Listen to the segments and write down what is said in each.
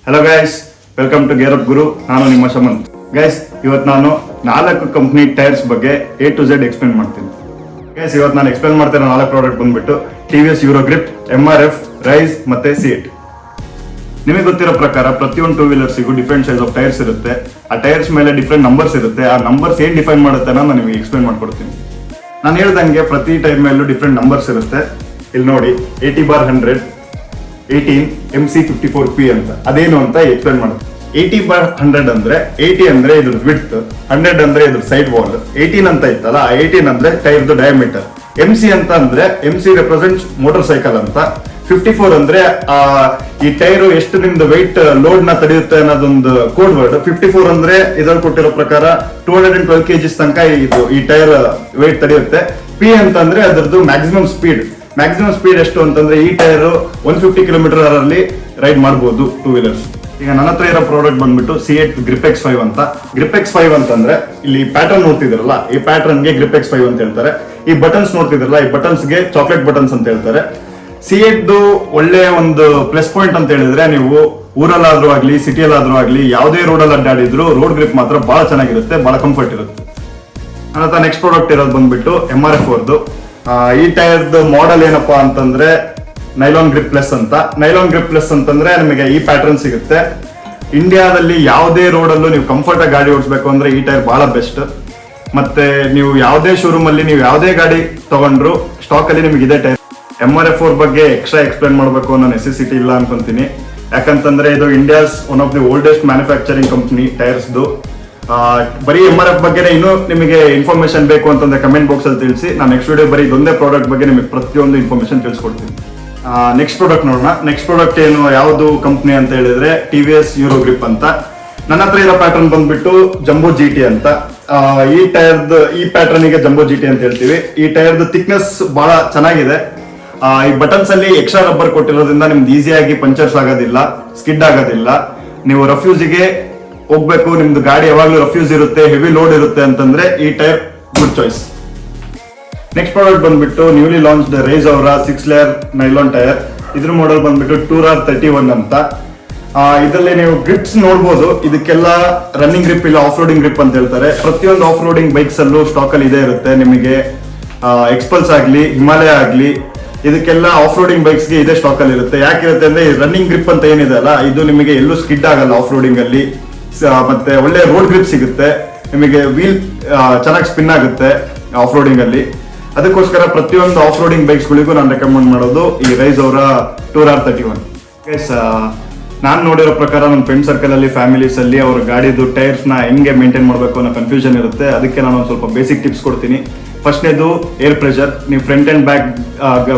Hello guys, welcome to gear up Guru. ನಾನು ನಿಮ್ಮ Shaman. Guys, ಇವತ್ತು ನಾನು 4 ಕಂಪ್ನಿ ಟೈರ್ಸ್ ಬಗ್ಗೆ A to Z ಎಕ್ಸ್ಪ್ಲೇನ್ ಮಾಡ್ತೀನಿ. ಗೈಸ್, ಇವತ್ತು ನಾನು ಎಕ್ಸ್ಪ್ಲೇನ್ ಮಾಡ್ತಿರೋ 4 ಪ್ರಾಡಕ್ಟ್ ಬಂದ್ಬಿಟ್ಟು TVS ಯೂರೋ ಗ್ರಿಪ್, MRF, ರೈಸ್ ಮತ್ತೆ ಸಿಎಟ್. ನಿಮಗೆ ಗೊತ್ತಿರೋ ಪ್ರಕಾರ ಪ್ರತಿಯೊಂದು 2 ವೀಲರ್ಸಿಗೂ ಡಿಫ್ರೆಂಟ್ ಸೈಜ್ ಆಫ್ ಟೈರ್ಸ್ ಇರುತ್ತೆ. ಆ ಟೈರ್ಸ್ ಮೇಲೆ ಡಿಫ್ರೆಂಟ್ ನಂಬರ್ಸ್ ಇರುತ್ತೆ. ಆ ನಂಬರ್ಸ್ ಏನ್ ಡಿಫೈನ್ ಮಾಡುತ್ತೆ ನಾನು ನಿಮಗೆ ಎಕ್ಸ್ಪ್ಲೇನ್ ಮಾಡ್ಕೊಡ್ತೀನಿ. ನಾನು ಹೇಳ್ದಂಗೆ ಪ್ರತಿ ಟೈರ್ ಮೇಲೂ ಡಿಫ್ರೆಂಟ್ ನಂಬರ್ಸ್ ಇರುತ್ತೆ. ಇಲ್ಲಿ ನೋಡಿ, 80/100, 18 MC54P ಅಂತ. ಅದೇನು ಅಂತ ಎಕ್ಸ್ಪ್ಲೇನ್ ಮಾಡುತ್ತೆ. 80/100 ಅಂದ್ರೆ 80 ಅಂದ್ರೆ ಇದ್ರ ವಿಡ್ತ್, 100 ಅಂದ್ರೆ ಇದ್ರ ಸೈಡ್ ವಾಲ್, 18 ಅಂತ ಇತ್ತಲ್ಲ, 18 ಅಂದ್ರೆ ಟೈರ್ದು ಡಯಾಮೀಟರ್, MC ಅಂತ ಅಂದ್ರೆ MC ರೆಪ್ರೆಸೆಂಟ್ಸ್ ಮೋಟರ್ ಸೈಕಲ್ ಅಂತ, 54 ಅಂದ್ರೆ ಈ ಟೈರ್ ಎಷ್ಟು ನಿಮ್ದು ವೆಯ್ಟ್ ಲೋಡ್ ನ ತಡೆಯುತ್ತೆ ಅನ್ನೋದೊಂದು ಕೋಡ್ ವರ್ಡ್. 54 ಅಂದ್ರೆ ಇದ್ರಲ್ಲಿ ಕೊಟ್ಟಿರೋ ಪ್ರಕಾರ 212 kg ತನಕ ಈ ಟೈರ್ ವೆಯ್ಟ್ ತಡೆಯುತ್ತೆ. P ಅಂತ ಅಂದ್ರೆ ಅದರದ್ದು ಮ್ಯಾಕ್ಸಿಮಮ್ ಸ್ಪೀಡ್. ಮ್ಯಾಕ್ಸಿಮಮ್ ಸ್ಪೀಡ್ ಎಷ್ಟು ಅಂತಂದ್ರೆ ಈ ಟೈರ್ 150 km/h ಅಲ್ಲಿ ರೈಡ್ ಮಾಡಬಹುದು 2 ವೀಲರ್ಸ್. ಈಗ ನನ್ನ ಹತ್ರ ಇರೋ ಪ್ರಾಡಕ್ಟ್ ಬಂದ್ಬಿಟ್ಟು ಸಿಎಟ್ ಗ್ರಿಪ್ X5 ಅಂತ. ಗ್ರಿಪ್ X5 ಅಂತಂದ್ರೆ ಇಲ್ಲಿ ಪ್ಯಾಟರ್ನ್ ನೋಡ್ತಿದ್ರಲ್ಲ, ಈ ಪ್ಯಾಟರ್ನ್ ಗೆ ಗ್ರಿಪ್ X5 ಅಂತ ಹೇಳ್ತಾರೆ. ಈ ಬಟನ್ಸ್ ನೋಡ್ತಿದ್ರಲ್ಲ, ಈ ಬಟನ್ಸ್ ಗೆ ಚಾಕ್ಲೇಟ್ ಬಟನ್ಸ್ ಅಂತ ಹೇಳ್ತಾರೆ. ಸಿಎಟ್ ಒಳ್ಳೆ ಒಂದು ಪ್ಲಸ್ ಪಾಯಿಂಟ್ ಅಂತ ಹೇಳಿದ್ರೆ, ನೀವು ಊರಲ್ಲಾದ್ರೂ ಆಗ್ಲಿ ಸಿಟಿಯಲ್ಲಾದ್ರೂ ಆಗ್ಲಿ ಯಾವುದೇ ರೋಡಲ್ಲಿ ಅಡ್ಡಾಡಿದ್ರು ರೋಡ್ ಗ್ರಿಪ್ ಮಾತ್ರ ಬಹಳ ಚೆನ್ನಾಗಿರುತ್ತೆ, ಬಹಳ ಕಂಫರ್ಟ್ ಇರುತ್ತೆ. ನನ್ನ ಹತ್ರ ನೆಕ್ಸ್ಟ್ ಪ್ರಾಡಕ್ಟ್ ಇರೋದು ಬಂದ್ಬಿಟ್ಟು MRF ಅವ್ರದ್ದು. ಈ ಟೈರ್ದು ಮಾಡೆಲ್ ಏನಪ್ಪಾ ಅಂತಂದ್ರೆ ನೈಲಾನ್ ಗ್ರಿಪ್ ಪ್ಲಸ್ ಅಂತ. ನೈಲಾನ್ ಗ್ರಿಪ್ ಪ್ಲಸ್ ಅಂತಂದ್ರೆ ನಿಮಗೆ ಈ ಪ್ಯಾಟರ್ನ್ ಸಿಗುತ್ತೆ. ಇಂಡಿಯಾದಲ್ಲಿ ಯಾವುದೇ ರೋಡಲ್ಲೂ ನೀವು ಕಂಫರ್ಟ್ ಆಗಿ ಗಾಡಿ ಓಡಿಸ್ಬೇಕು ಅಂದ್ರೆ ಈ ಟೈರ್ ಬಹಳ ಬೆಸ್ಟ್. ಮತ್ತೆ ನೀವು ಯಾವುದೇ ಶೋರೂಮ್ ಅಲ್ಲಿ ನೀವು ಯಾವುದೇ ಗಾಡಿ ತಗೊಂಡ್ರು ಸ್ಟಾಕ್ ಅಲ್ಲಿ ನಿಮಗೆ ಇದೇ ಟೈರ್. MRF ಅವ್ರ ಬಗ್ಗೆ ಎಕ್ಸ್ಟ್ರಾ ಎಕ್ಸ್ಪ್ಲೇನ್ ಮಾಡಬೇಕು ಅನ್ನೋ ನೆಸೆಸಿಟಿ ಇಲ್ಲ ಅನ್ಕೊಂತೀನಿ. ಯಾಕಂತಂದ್ರೆ ಇದು India's one of the oldest manufacturing company ಟೈರ್ಸ್ದು. ಬರೀ MRF ಬಗ್ಗೆ ಇನ್ನೂ ನಿಮಗೆ ಇನ್ಫಾರ್ಮೇಶನ್ ಬೇಕು ಅಂತಂದ್ರೆ ಕಮೆಂಟ್ ಬಾಕ್ಸ್ ಅಲ್ಲಿ ತಿಳಿಸಿ. ನಾನು ನೆಕ್ಸ್ಟ್ ವಿಡಿಯೋ ಬರೀ ಇದೊಂದೇ ಪ್ರಾಡಕ್ಟ್ ಬಗ್ಗೆ ನಿಮಗೆ ಪ್ರತಿಯೊಂದು ಇನ್ಫಾರ್ಮೇಶನ್ ತಿಳಿಸ್ಕೊಡ್ತೀನಿ. ನೆಕ್ಸ್ಟ್ ಪ್ರಾಡಕ್ಟ್ ನೋಡೋಣ. ನೆಕ್ಸ್ಟ್ ಪ್ರಾಡಕ್ಟ್ ಏನು, ಯಾವುದು ಕಂಪ್ನಿ ಅಂತ ಹೇಳಿದ್ರೆ TVS ಯೂರೋ ಗ್ರಿಪ್ ಅಂತ. ನನ್ನ ಹತ್ರ ಇರೋ ಪ್ಯಾಟರ್ನ್ ಬಂದ್ಬಿಟ್ಟು ಜಂಬೋ GT ಅಂತ. ಈ ಟೈರ್ದು ಈ ಪ್ಯಾಟರ್ನ್ ಗೆ ಜಂಬೋ GT ಅಂತ ಹೇಳ್ತೀವಿ. ಈ ಟೈರ್ದು ಥಿಕ್ನೆಸ್ ಬಹಳ ಚೆನ್ನಾಗಿದೆ. ಈ ಬಟನ್ಸ್ ಅಲ್ಲಿ ಎಕ್ಸ್ಟ್ರಾ ರಬ್ಬರ್ ಕೊಟ್ಟಿರೋದ್ರಿಂದ ನಿಮ್ದು ಈಸಿಯಾಗಿ ಪಂಚರ್ಸ್ ಆಗೋದಿಲ್ಲ, ಸ್ಕಿಡ್ ಆಗೋದಿಲ್ಲ. ನೀವು ರಫ್ಯೂಸ್ಗೆ ಹೋಗ್ಬೇಕು, ನಿಮ್ದು ಗಾಡಿ ಯಾವಾಗ್ಲೂ ರಫ್ಯೂಸ್ ಇರುತ್ತೆ, ಹೆವಿ ಲೋಡ್ ಇರುತ್ತೆ ಅಂತಂದ್ರೆ ಈ tyre good choice. Next product ಬಂದ್ಬಿಟ್ಟು ನ್ಯೂಲಿ ಲಾಂಚ್ ರೈಸ್ ಅವರ 6 ಲೇಯರ್ ನೈಲಾನ್ ಟೈರ್. ಇದ್ರ ಮಾಡೆಲ್ ಬಂದ್ಬಿಟ್ಟು 2R31 ಅಂತ. ಇದರಲ್ಲಿ ನೀವು ಗ್ರಿಪ್ಸ್ ನೋಡ್ಬೋದು. ಇದಕ್ಕೆಲ್ಲ ರನ್ನಿಂಗ್ ಗ್ರಿಪ್ ಇಲ್ಲ, ಆಫ್ ರೋಡಿಂಗ್ ಗ್ರಿಪ್ ಅಂತ ಹೇಳ್ತಾರೆ. ಪ್ರತಿಯೊಂದು ಆಫ್ ರೋಡಿಂಗ್ ಬೈಕ್ಸ್ ಅಲ್ಲೂ ಸ್ಟಾಕ್ ಅಲ್ಲಿ ಇದೇ ಇರುತ್ತೆ. ನಿಮಗೆ ಎಕ್ಸ್ಪಲ್ಸ್ ಆಗ್ಲಿ, ಹಿಮಾಲಯ ಆಗ್ಲಿ, ಇದಕ್ಕೆಲ್ಲ ಆಫ್ ರೋಡಿಂಗ್ ಬೈಕ್ಸ್ ಗೆ ಇದೇ ಸ್ಟಾಕ್ ಅಲ್ಲಿ ಇರುತ್ತೆ. ಯಾಕಿರುತ್ತೆ ಅಂದ್ರೆ ರನ್ನಿಂಗ್ ಗ್ರಿಪ್ ಅಂತ ಏನಿದೆ ಅಲ್ಲ, ಇದು ನಿಮಗೆ ಎಲ್ಲೂ ಸ್ಕಿಡ್ ಆಗಲ್ಲ ಆಫ್ ರೋಡಿಂಗ್ ಅಲ್ಲಿ. ಮತ್ತೆ ಒಳ್ಳೆ ರೋಡ್ ಗ್ರಿಪ್ ಸಿಗುತ್ತೆ ನಿಮಗೆ. ವೀಲ್ ಚೆನ್ನಾಗಿ ಸ್ಪಿನ್ ಆಗುತ್ತೆ ಆಫ್ ರೋಡಿಂಗ್ ಅಲ್ಲಿ. ಅದಕ್ಕೋಸ್ಕರ ಪ್ರತಿಯೊಂದು ಆಫ್ ರೋಡಿಂಗ್ ಬೈಕ್ಸ್ ಗಳಿಗೂ ನಾನು ರೆಕಮೆಂಡ್ ಮಾಡೋದು ಈ ರೈಸ್ ಅವರ 2R31. ನಾನು ನೋಡಿರೋ ಪ್ರಕಾರ ನನ್ನ ಫ್ರೆಂಡ್ ಸರ್ಕಲ್ ಅಲ್ಲಿ, ಫ್ಯಾಮಿಲೀಸ್ ಅಲ್ಲಿ ಅವ್ರ ಗಾಡಿದು ಟೈರ್ಸ್ ನ ಹೆಂಗೆ ಮೇಂಟೈನ್ ಮಾಡಬೇಕು ಅನ್ನೋ ಕನ್ಫ್ಯೂಷನ್ ಇರುತ್ತೆ. ಅದಕ್ಕೆ ನಾನು ಒಂದು ಸ್ವಲ್ಪ ಬೇಸಿಕ್ ಟಿಪ್ಸ್ ಕೊಡ್ತೀನಿ. ಫಸ್ಟ್ನೇದು ಏರ್ ಪ್ರೆಷರ್. ನೀವು ಫ್ರಂಟ್ ಅಂಡ್ ಬ್ಯಾಕ್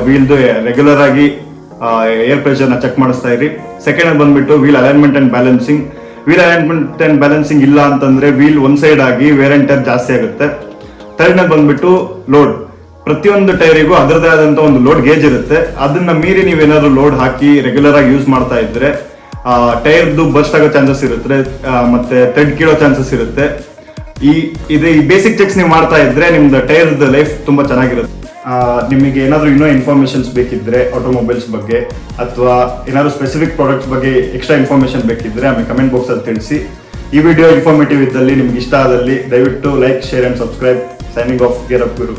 ವೀಲ್ದು ರೆಗ್ಯುಲರ್ ಆಗಿ ಏರ್ ಪ್ರೆಷರ್ ನ ಚೆಕ್ ಮಾಡಿಸ್ತಾ ಇರಿ. ಸೆಕೆಂಡ್ ಬಂದ್ಬಿಟ್ಟು wheel alignment and balancing. Wheel alignment and balancing ಇಲ್ಲ ಅಂತಂದ್ರೆ ವೀಲ್ ಒನ್ ಸೈಡ್ ಆಗಿ ವೇರ್ ಅಂಡ್ ಟೈರ್ ಜಾಸ್ತಿ ಆಗುತ್ತೆ. ಥರ್ಡ್ ಬಂದ್ಬಿಟ್ಟು ಲೋಡ್. ಪ್ರತಿಯೊಂದು ಟೈರಿಗೂ ಅದರದೇ ಆದಂತ ಒಂದು ಲೋಡ್ ಗೇಜ್ ಇರುತ್ತೆ. ಅದನ್ನ ಮೀರಿ ನೀವೇನಾದ್ರು ಲೋಡ್ ಹಾಕಿ ರೆಗ್ಯುಲರ್ ಆಗಿ ಯೂಸ್ ಮಾಡ್ತಾ ಇದ್ರೆ ಟೈರ್ದು ಬರ್ಸ್ಟ್ ಆಗೋ ಚಾನ್ಸಸ್ ಇರುತ್ತೆ, ಮತ್ತೆ ಥ್ರೆಡ್ ಕೀಳೋ ಚಾನ್ಸಸ್ ಇರುತ್ತೆ. ಈ ಬೇಸಿಕ್ ಚೆಕ್ಸ್ ನೀವು ಮಾಡ್ತಾ ಇದ್ರೆ ನಿಮ್ದು ಟೈರ್ದು ಲೈಫ್ ತುಂಬಾ ಚೆನ್ನಾಗಿರುತ್ತೆ. ನಿಮಗೆ ಏನಾದ್ರು ಇನ್ನೂ ಇನ್ಫಾರ್ಮೇಶನ್ಸ್ ಬೇಕಿದ್ರೆ ಆಟೋಮೊಬೈಲ್ಸ್ ಬಗ್ಗೆ ಅಥವಾ ಏನಾದ್ರು ಸ್ಪೆಸಿಫಿಕ್ ಪ್ರಾಡಕ್ಟ್ಸ್ ಬಗ್ಗೆ ಎಕ್ಸ್ಟ್ರಾ ಇನ್ಫಾರ್ಮೇಶನ್ ಬೇಕಿದ್ರೆ ಆಮೇಲೆ ಕಮೆಂಟ್ ಬಾಕ್ಸ್ ಅಲ್ಲಿ ತಿಳಿಸಿ. ಈ ವಿಡಿಯೋ ಇನ್ಫಾರ್ಮೇಟಿವ್ ಇದ್ದಲ್ಲಿ, ನಿಮ್ಗೆ ಇಷ್ಟ ಆದಲ್ಲಿ ದಯವಿಟ್ಟು like, share and subscribe. Signing off gear up Guru.